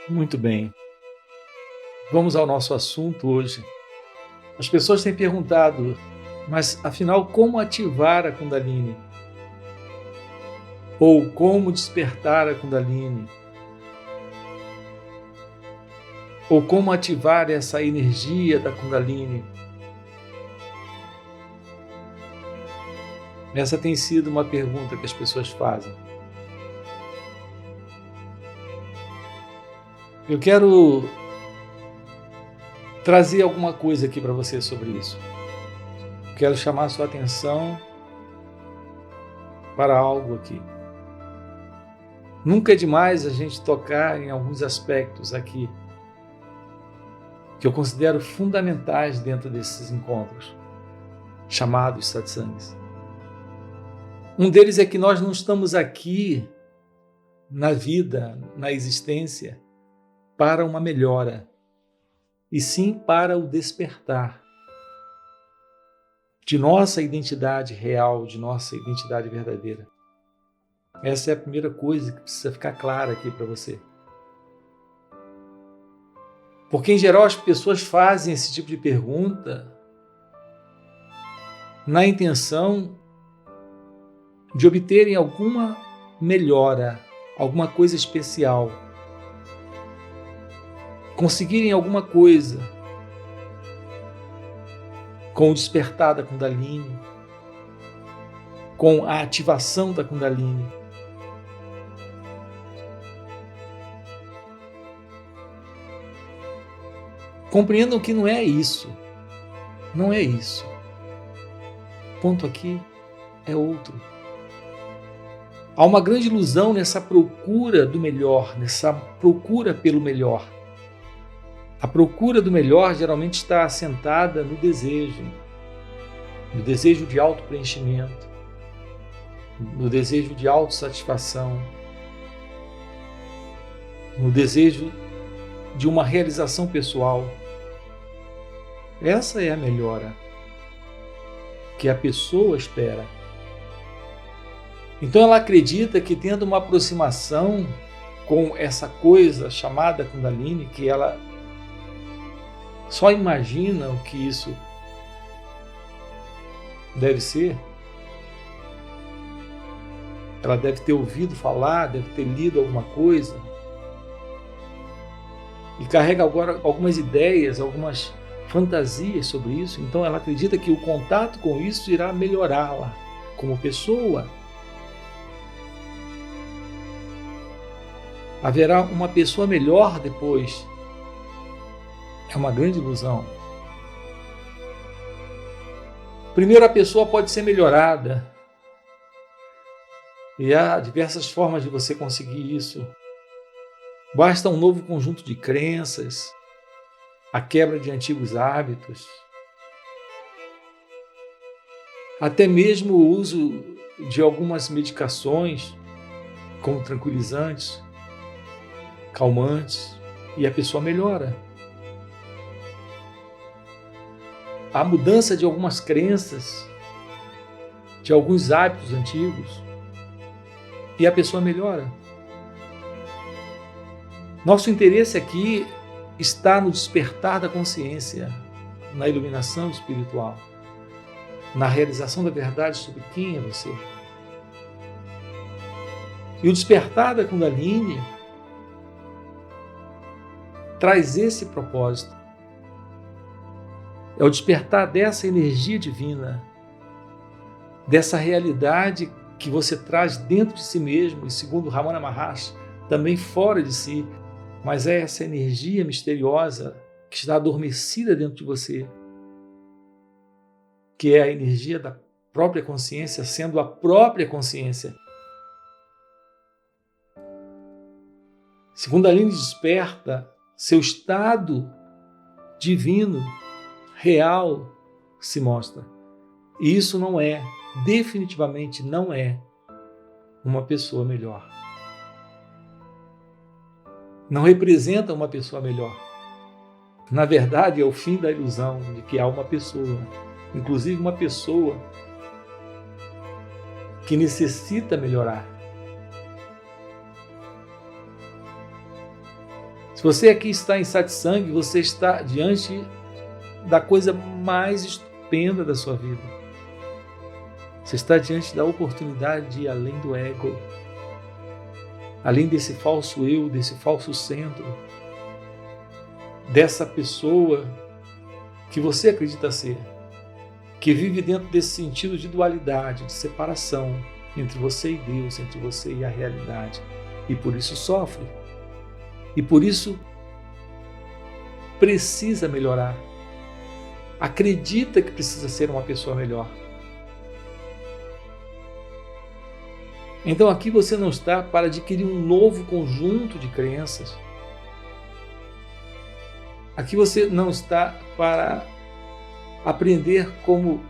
Muito bem. Vamos ao nosso assunto hoje. As pessoas têm perguntado, mas afinal, como ativar a Kundalini? Ou como despertar a Kundalini? Ou como ativar essa energia da Kundalini? Essa tem sido uma pergunta que as pessoas fazem. Eu quero trazer alguma coisa aqui para você sobre isso. Quero chamar a sua atenção para algo aqui. Nunca é demais a gente tocar em alguns aspectos aqui que eu considero fundamentais dentro desses encontros, chamados satsangs. Um deles é que nós não estamos aqui na vida, na existência, para uma melhora, e sim para o despertar de nossa identidade real, de nossa identidade verdadeira. Essa é a primeira coisa que precisa ficar clara aqui para você. Porque, em geral, as pessoas fazem esse tipo de pergunta na intenção de obterem alguma melhora, alguma coisa especial, conseguirem alguma coisa com o despertar da Kundalini, com a ativação da Kundalini. Compreendam que não é isso. Não é isso. O ponto aqui é outro. Há uma grande ilusão nessa procura do melhor, nessa procura pelo melhor. A procura do melhor geralmente está assentada no desejo de autopreenchimento, no desejo de autossatisfação, no desejo de uma realização pessoal. Essa é a melhora que a pessoa espera. Então ela acredita que tendo uma aproximação com essa coisa chamada Kundalini, que ela só imagina o que isso deve ser, ela deve ter ouvido falar, deve ter lido alguma coisa, e carrega agora algumas ideias, algumas fantasias sobre isso. Então ela acredita que o contato com isso irá melhorá-la como pessoa. Haverá uma pessoa melhor depois. É uma grande ilusão. Primeiro, a pessoa pode ser melhorada. E há diversas formas de você conseguir isso. Basta um novo conjunto de crenças, a quebra de antigos hábitos, até mesmo o uso de algumas medicações, como tranquilizantes, calmantes, e a pessoa melhora. A mudança de algumas crenças, de alguns hábitos antigos, e a pessoa melhora. Nosso interesse aqui está no despertar da consciência, na iluminação espiritual, na realização da verdade sobre quem é você. E o despertar da Kundalini traz esse propósito. É o despertar dessa energia divina, dessa realidade que você traz dentro de si mesmo, e segundo Ramana Maharshi, também fora de si, mas é essa energia misteriosa que está adormecida dentro de você, que é a energia da própria consciência, sendo a própria consciência. Se Kundalini desperta, seu estado divino, real, se mostra. E isso não é, definitivamente não é, uma pessoa melhor. Não representa uma pessoa melhor. Na verdade, é o fim da ilusão de que há uma pessoa, inclusive uma pessoa que necessita melhorar. Se Se você aqui está em satsang, você está diante da coisa mais estupenda da sua vida. Você está diante da oportunidade de ir além do ego, além desse falso eu, desse falso centro, dessa pessoa que você acredita ser, que vive dentro desse sentido de dualidade, de separação entre você e Deus, entre você e a realidade, e por isso sofre, e por isso precisa melhorar, acredita que precisa ser uma pessoa melhor. Então aqui você não está para adquirir um novo conjunto de crenças. Aqui você não está para aprender como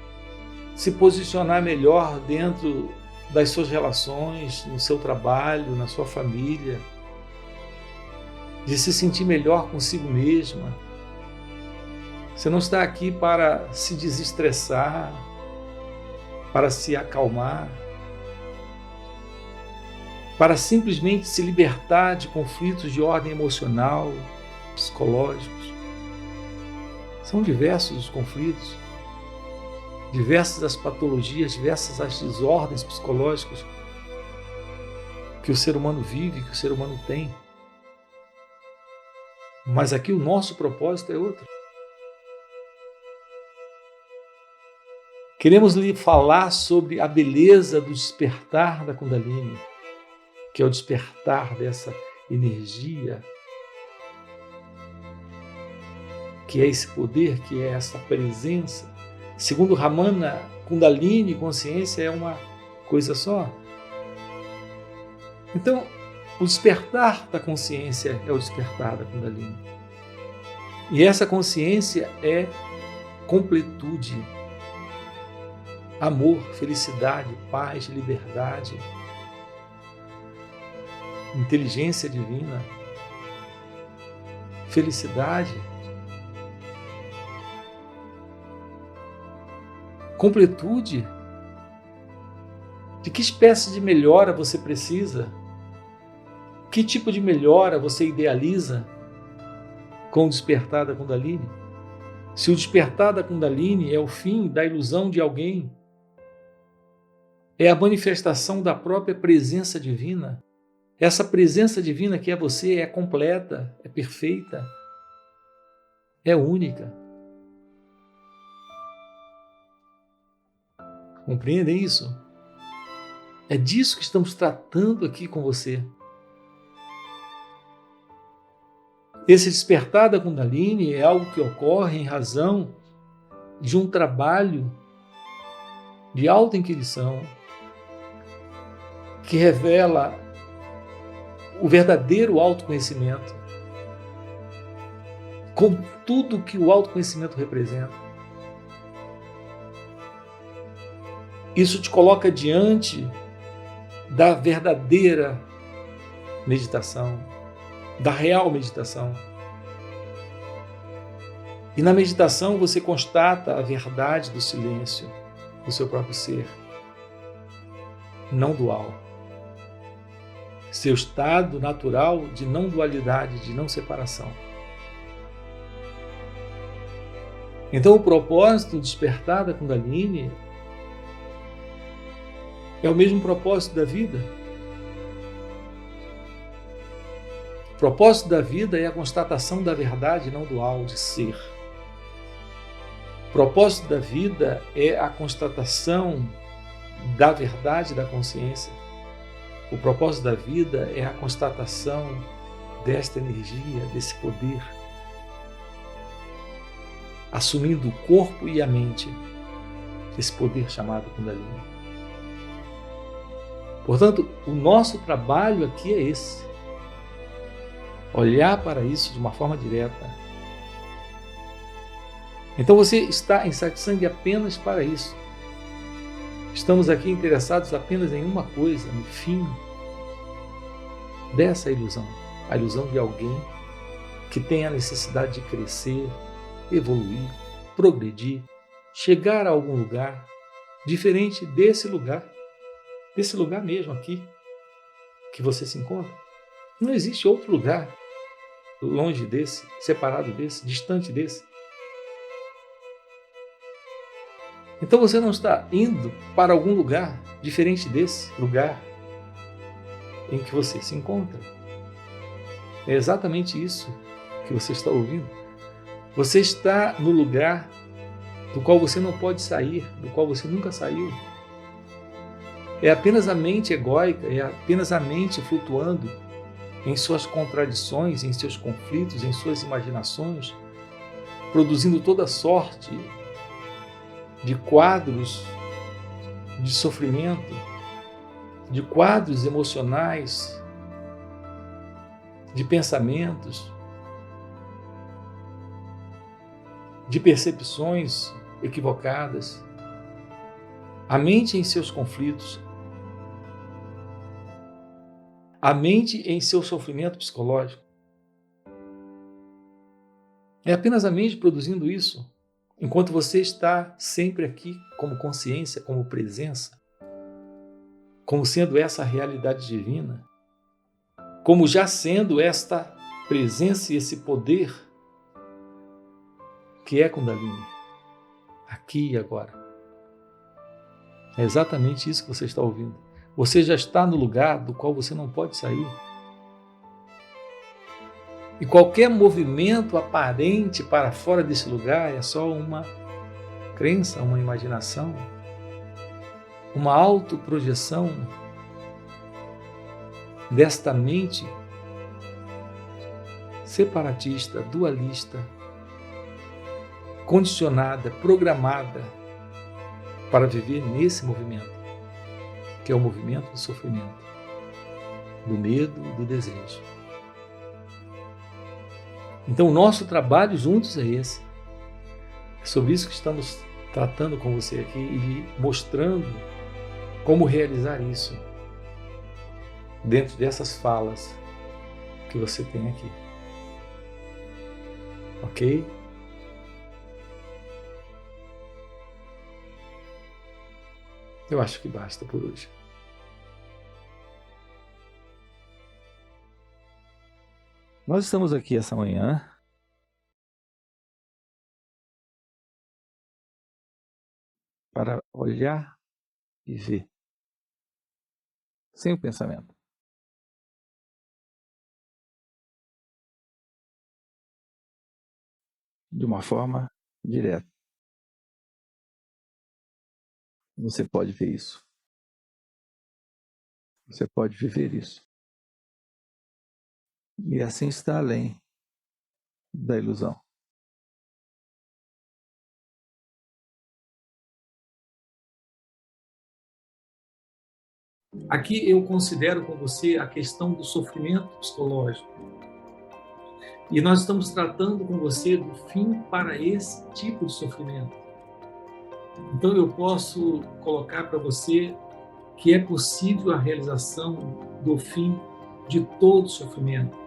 se posicionar melhor dentro das suas relações, no seu trabalho, na sua família, de se sentir melhor consigo mesma. Você não está aqui para se desestressar, para se acalmar, para simplesmente se libertar de conflitos de ordem emocional, psicológicos. São diversos os conflitos, diversas as patologias, diversas as desordens psicológicas que o ser humano vive, que o ser humano tem. Mas aqui o nosso propósito é outro. Queremos lhe falar sobre a beleza do despertar da Kundalini, que é o despertar dessa energia, que é esse poder, que é essa presença. Segundo Ramana, Kundalini, consciência é uma coisa só. Então, o despertar da consciência é o despertar da Kundalini. E essa consciência é completude, amor, felicidade, paz, liberdade, inteligência divina, felicidade, completude. De que espécie de melhora você precisa? Que tipo de melhora você idealiza com o despertar da Kundalini? Se o despertar da Kundalini é o fim da ilusão de alguém, é a manifestação da própria presença divina. Essa presença divina que é você é completa, é perfeita, é única. Compreendem isso? É disso que estamos tratando aqui com você. Esse despertar da Kundalini é algo que ocorre em razão de um trabalho de alta inquisição que revela o verdadeiro autoconhecimento, com tudo que o autoconhecimento representa. Isso te coloca diante da verdadeira meditação, da real meditação. E na meditação você constata a verdade do silêncio, do seu próprio ser, não dual. Seu estado natural de não dualidade, de não separação. Então o propósito do despertar da Kundalini é o mesmo propósito da vida. O propósito da vida é a constatação da verdade não dual de ser. O propósito da vida é a constatação da verdade da consciência. O propósito da vida é a constatação desta energia, desse poder, assumindo o corpo e a mente, esse poder chamado Kundalini. Portanto, o nosso trabalho aqui é esse. Olhar para isso de uma forma direta. Então você está em satsang apenas para isso. Estamos aqui interessados apenas em uma coisa, no fim dessa ilusão. A ilusão de alguém que tem a necessidade de crescer, evoluir, progredir, chegar a algum lugar diferente desse lugar mesmo aqui que você se encontra. Não existe outro lugar. longe desse, separado desse, distante desse. Então você não está indo para algum lugar diferente desse lugar em que você se encontra. É exatamente isso que você está ouvindo. Você está no lugar do qual você não pode sair, do qual você nunca saiu. É apenas a mente egóica, é apenas a mente flutuando em suas contradições, em seus conflitos, em suas imaginações, produzindo toda sorte de quadros de sofrimento, de quadros emocionais, de pensamentos, de percepções equivocadas. A mente em seus conflitos, a mente em seu sofrimento psicológico. É apenas a mente produzindo isso, enquanto você está sempre aqui como consciência, como presença, como sendo essa realidade divina, como já sendo esta presença e esse poder que é Kundalini, aqui e agora. É exatamente isso que você está ouvindo. Você já está no lugar do qual você não pode sair. E qualquer movimento aparente para fora desse lugar é só uma crença, uma imaginação, uma autoprojeção desta mente separatista, dualista, condicionada, programada para viver nesse movimento, que é o movimento do sofrimento, do medo, do desejo. Então, o nosso trabalho juntos é esse. É sobre isso que estamos tratando com você aqui e mostrando como realizar isso dentro dessas falas que você tem aqui. Ok? Eu acho que basta por hoje. Nós estamos aqui essa manhã para olhar e ver, sem o pensamento. De uma forma direta. Você pode ver isso. Você pode viver isso. E assim está além da ilusão. Aqui eu considero com você a questão do sofrimento psicológico. E nós estamos tratando com você do fim para esse tipo de sofrimento. Então eu posso colocar para você que é possível a realização do fim de todo sofrimento.